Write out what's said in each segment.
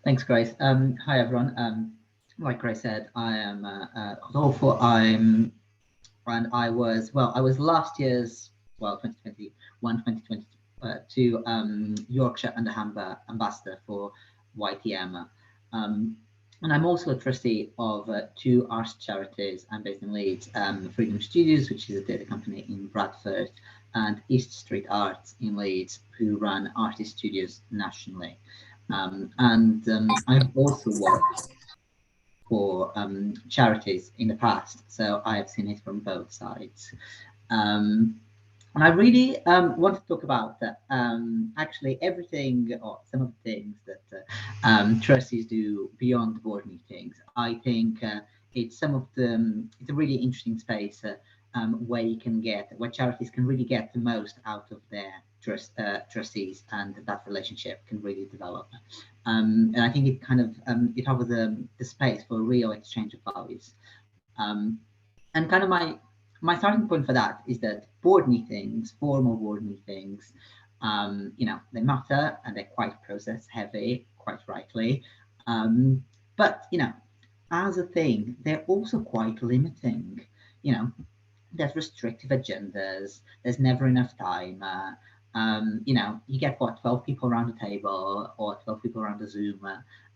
Thanks, Grace. Hi, everyone. Like Grace said, I am Rodolfo. I was last year's, 2021, 2022 Yorkshire and Humber ambassador for YTM. And I'm also a trustee of two arts charities. I'm based in Leeds, Freedom Studios, which is a theatre company in Bradford, and East Street Arts in Leeds, who run artist studios nationally. I've also worked for charities in the past, so I have seen it from both sides. And I really want to talk about actually everything or some of the things that trustees do beyond board meetings. I think it's a really interesting space where charities can really get the most out of their trustees, and that relationship can really develop. And I think it kind of it offers the space for a real exchange of values. And kind of my starting point for that is that board meetings, formal board meetings, they matter and they're quite process heavy, quite rightly. But as a thing, they're also quite limiting. There's restrictive agendas. There's never enough time. You get 12 people around the table or 12 people around the Zoom,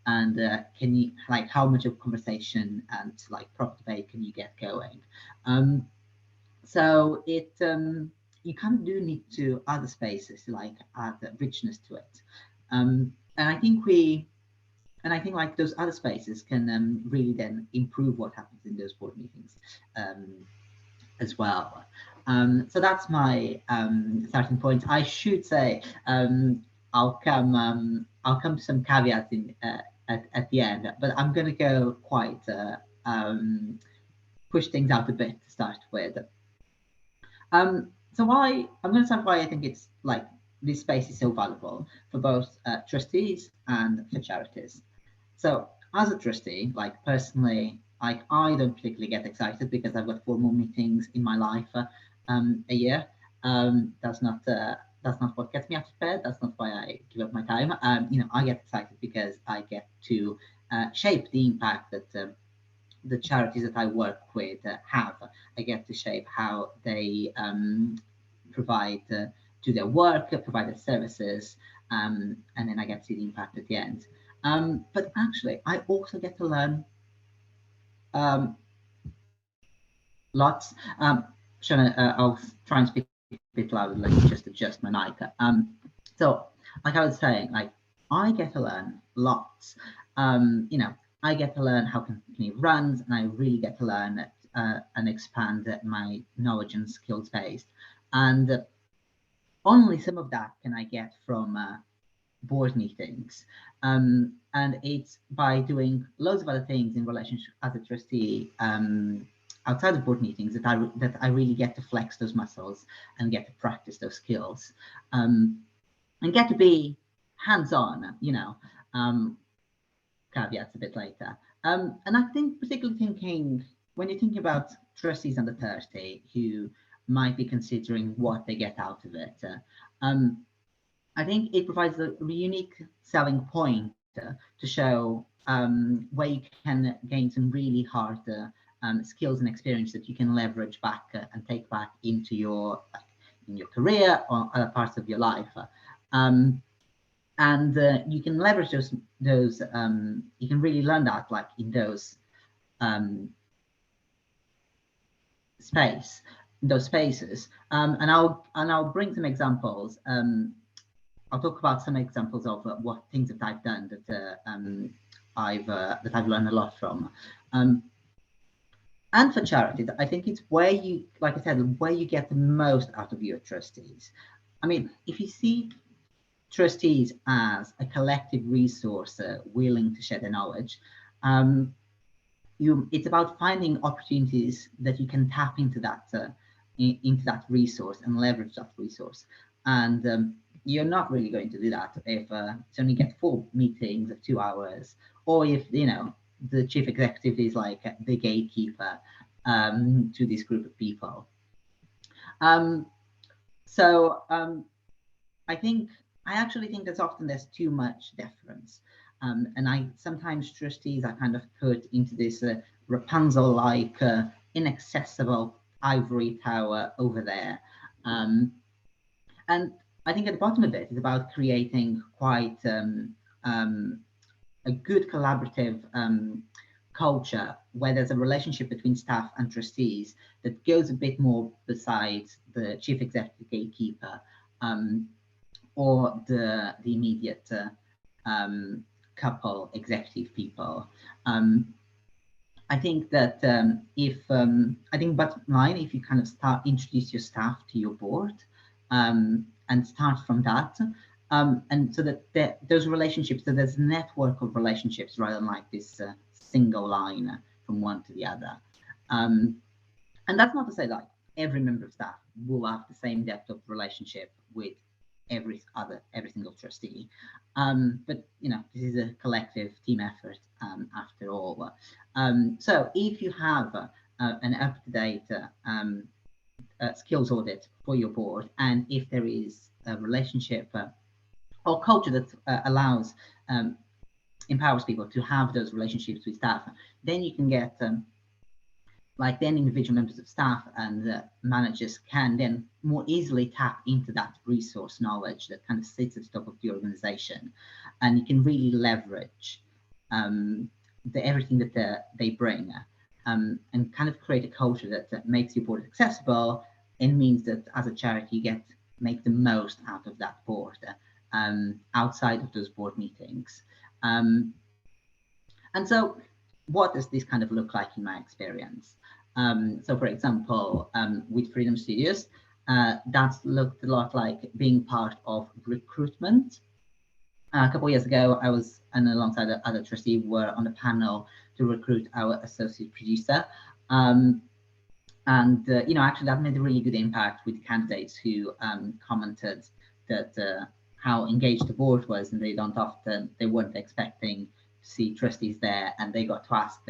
and can you how much of conversation and proper debate can you get going? So you kind of do need to other spaces to add richness to it, and I think those other spaces can really then improve what happens in those board meetings as well. So that's my starting point. I should say I'll come to some caveats at the end, but I'm going to go quite push things out a bit to start with. I'm going to start why I think it's this space is so valuable for both trustees and for charities. So as a trustee, personally, I don't particularly get excited because I've got 4 more meetings in my life a year. That's not what gets me out of bed. That's not why I give up my time. I get excited because I get to shape the impact that the charities that I work with have. I get to shape how they provide do their work, provide their services, and then I get to see the impact at the end. But actually, I also get to learn lots. I'll try and speak a bit louder. Let me just adjust my mic. So, like I was saying, I get to learn lots. I get to learn how company runs, and I really get to learn and expand my knowledge and skills base. And only some of that can I get from board meetings. And it's by doing loads of other things in relationship as a trustee outside of board meetings that I really get to flex those muscles and get to practice those skills and get to be hands-on, caveats a bit later. And I think particularly when you're thinking about trustees under 30 who might be considering what they get out of it, I think it provides a unique selling point to show where you can gain some really hard skills and experience that you can leverage back and take back into your career or other parts of your life. And you can leverage those you can really learn that in those spaces. And I'll bring some examples. I'll talk about some examples of what things that I've done that I've learned a lot from. And for charities, I think it's where you, like I said, where you get the most out of your trustees. I mean, if you see trustees as a collective resource willing to share their knowledge, it's about finding opportunities that you can tap into that resource and leverage that resource. And you're not really going to do that if you only get 4 meetings of 2 hours, or if the chief executive is the gatekeeper to this group of people. I actually think that often there's too much deference. And I sometimes trustees are kind of put into this Rapunzel-like inaccessible ivory tower over there. And I think at the bottom of it is about creating quite a good collaborative culture where there's a relationship between staff and trustees that goes a bit more besides the chief executive gatekeeper or the immediate couple executive people. I think that I think bottom line, if you kind of introduce your staff to your board and start from that, and so that those relationships, so there's a network of relationships rather than like this single line from one to the other. And that's not to say like every member of staff will have the same depth of relationship with every single trustee. But you know, this is a collective team effort after all. So if you have an up-to-date skills audit for your board, and if there is a relationship or culture that allows empowers people to have those relationships with staff, then you can get like then individual members of staff and managers can then more easily tap into that resource knowledge that kind of sits at the top of the organization, and you can really leverage everything that they bring and kind of create a culture that makes your board accessible and means that as a charity you make the most out of that board outside of those board meetings. And so what does this kind of look like in my experience? So for example, with Freedom Studios, that's looked a lot like being part of recruitment. A couple of years ago, I was, and alongside the other trustee, were on a panel to recruit our associate producer. And, you know, actually that made a really good impact with candidates who commented that how engaged the board was, and they weren't expecting to see trustees there, and they got to ask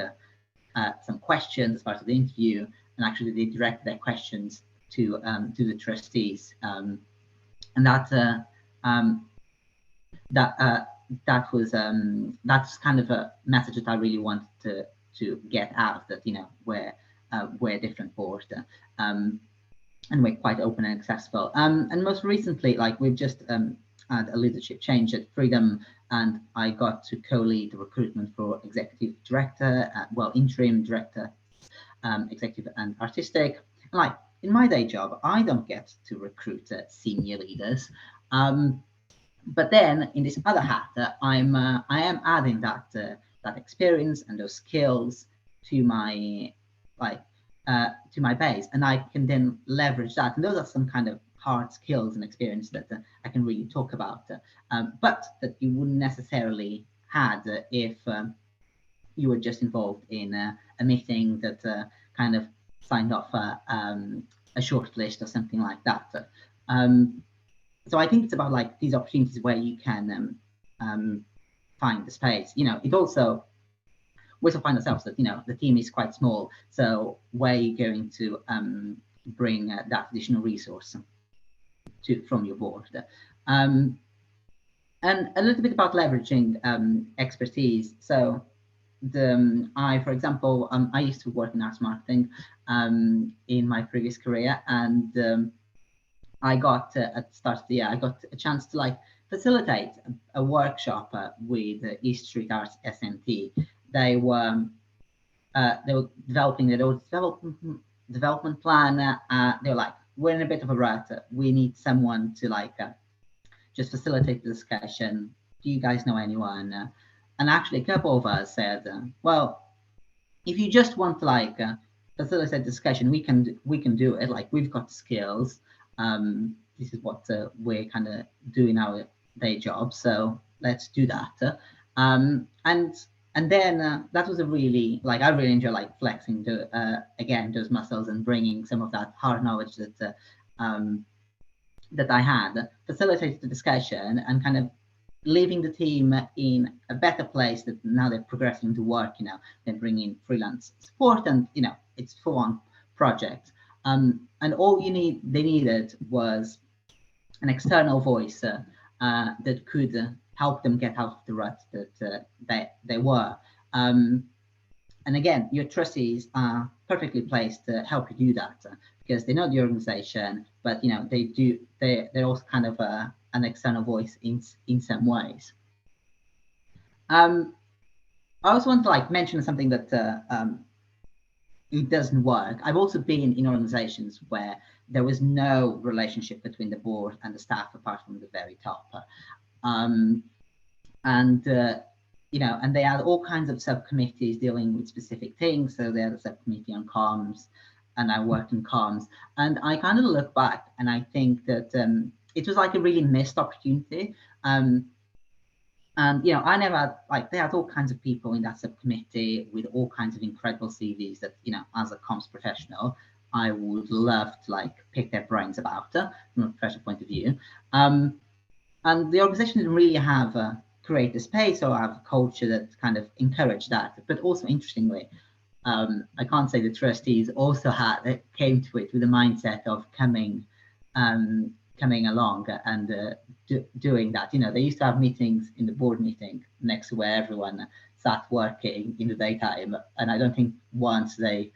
some questions as part of the interview, and actually they directed their questions to the trustees, and that's kind of a message that I really wanted to get out, that you know we're different board, and we're quite open and accessible. And most recently, like we've just had a leadership change at Freedom, and I got to co-lead the recruitment for executive director, interim director, executive and artistic. And like in my day job, I don't get to recruit senior leaders, but then in this other hat, I am adding that experience and those skills to my base, and I can then leverage that. And those are some kind of hard skills and experience that I can really talk about, but that you wouldn't necessarily had if you were just involved in a meeting that kind of signed off a short list or something like that. So I think it's about like these opportunities where you can find the space. You know, we also find ourselves that, you know, the team is quite small, so where are you going to bring that additional resource from your board? And a little bit about leveraging expertise. So for example, I used to work in arts marketing in my previous career, and I got at the start of the year, I got a chance to like facilitate a workshop with East Street Arts SNT. They were developing their development plan. They were like, we're in a bit of a rut. We need someone to like just facilitate the discussion. Do you guys know anyone? And actually, a couple of us said, well, if you just want to like facilitate discussion, we can do it. Like we've got skills. This is what we're kind of doing our day job. So let's do that. And then that was a really, like, I really enjoy like flexing again those muscles and bringing some of that hard knowledge that that I had, facilitated the discussion and kind of leaving the team in a better place, that now they're progressing to work, you know, they're bringing freelance support, and you know, it's full-on project. And all they needed was an external voice that could help them get out of the rut that they were. And again, your trustees are perfectly placed to help you do that because they know the organization, but they're also kind of an external voice in some ways. I also want to mention something that it doesn't work. I've also been in organizations where there was no relationship between the board and the staff apart from the very top. And they had all kinds of subcommittees dealing with specific things. So they had a subcommittee on comms, and I worked in comms. And I kind of look back and I think that it was a really missed opportunity. And I never had, they had all kinds of people in that subcommittee with all kinds of incredible CVs that, as a comms professional, I would love to pick their brains about from a professional point of view. And the organization didn't really have create a space or have a culture that kind of encouraged that. But also interestingly, I can't say the trustees also came to it with a mindset of coming along and doing that. They used to have meetings in the board meeting next to where everyone sat working in the daytime, and I don't think once they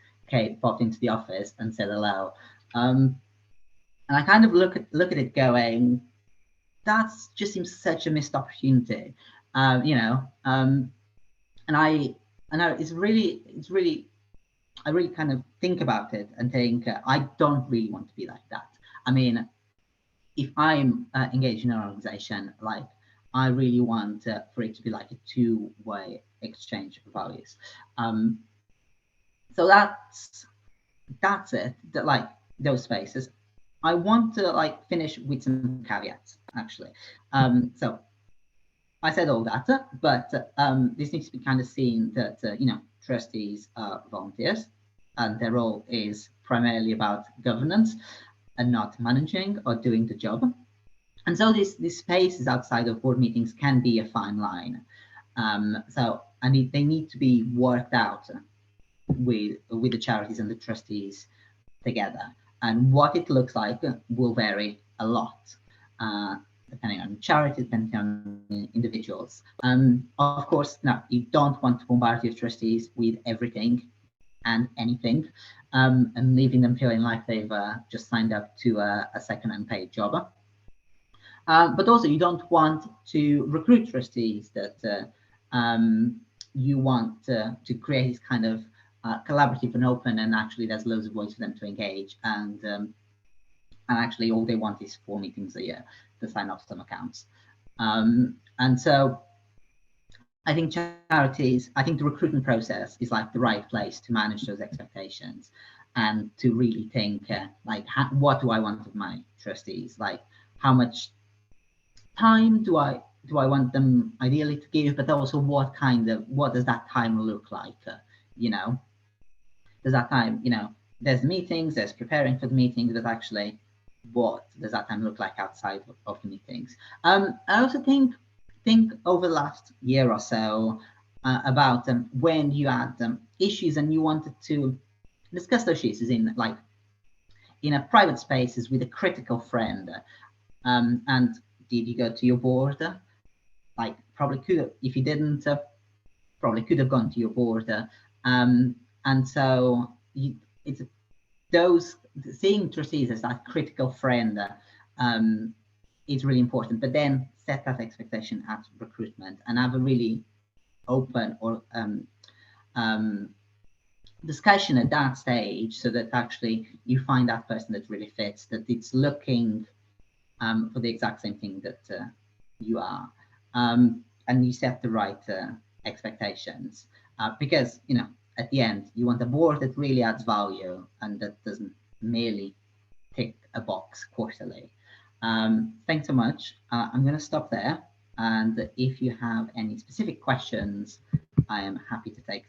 popped into the office and said hello. And I kind of look at it going, that just seems such a missed opportunity, and I know it's really, I really kind of think about it and think I don't really want to be like that. I mean, if I'm engaged in an organization, I really want for it to be like a two-way exchange of values. So that's it. Those spaces. I want to finish with some caveats, actually. So I said all that, but this needs to be kind of seen that trustees are volunteers, and their role is primarily about governance and not managing or doing the job. And so these spaces outside of board meetings can be a fine line. They need to be worked out with the charities and the trustees together. And what it looks like will vary a lot, depending on charity, depending on individuals. Of course, now you don't want to bombard your trustees with everything and anything, and leaving them feeling like they've just signed up to a second unpaid job. But also, you don't want to recruit trustees that you want to create this kind of collaborative and open, and actually there's loads of ways for them to engage, and actually all they want is 4 meetings a year to sign off some accounts. And so I think charities, I think the recruitment process is the right place to manage those expectations and to really think what do I want of my trustees? How much time do I want them ideally to give, but also what does that time look like? Does that time, there's meetings, there's preparing for the meetings, but actually what does that time look like outside of the meetings? I also think over the last year or so about when you had issues and you wanted to discuss those issues in a private spaces with a critical friend, and did you go to your board? Probably could have, if you didn't, probably could have gone to your board. And so it's those seeing trustees as that critical friend is really important, but then set that expectation at recruitment and have a really open or discussion at that stage, so that actually you find that person that really fits, that it's looking for the exact same thing that you are, and you set the right expectations, because at the end you want a board that really adds value and that doesn't merely tick a box quarterly. Thanks so much. I'm going to stop there, and if you have any specific questions, I am happy to take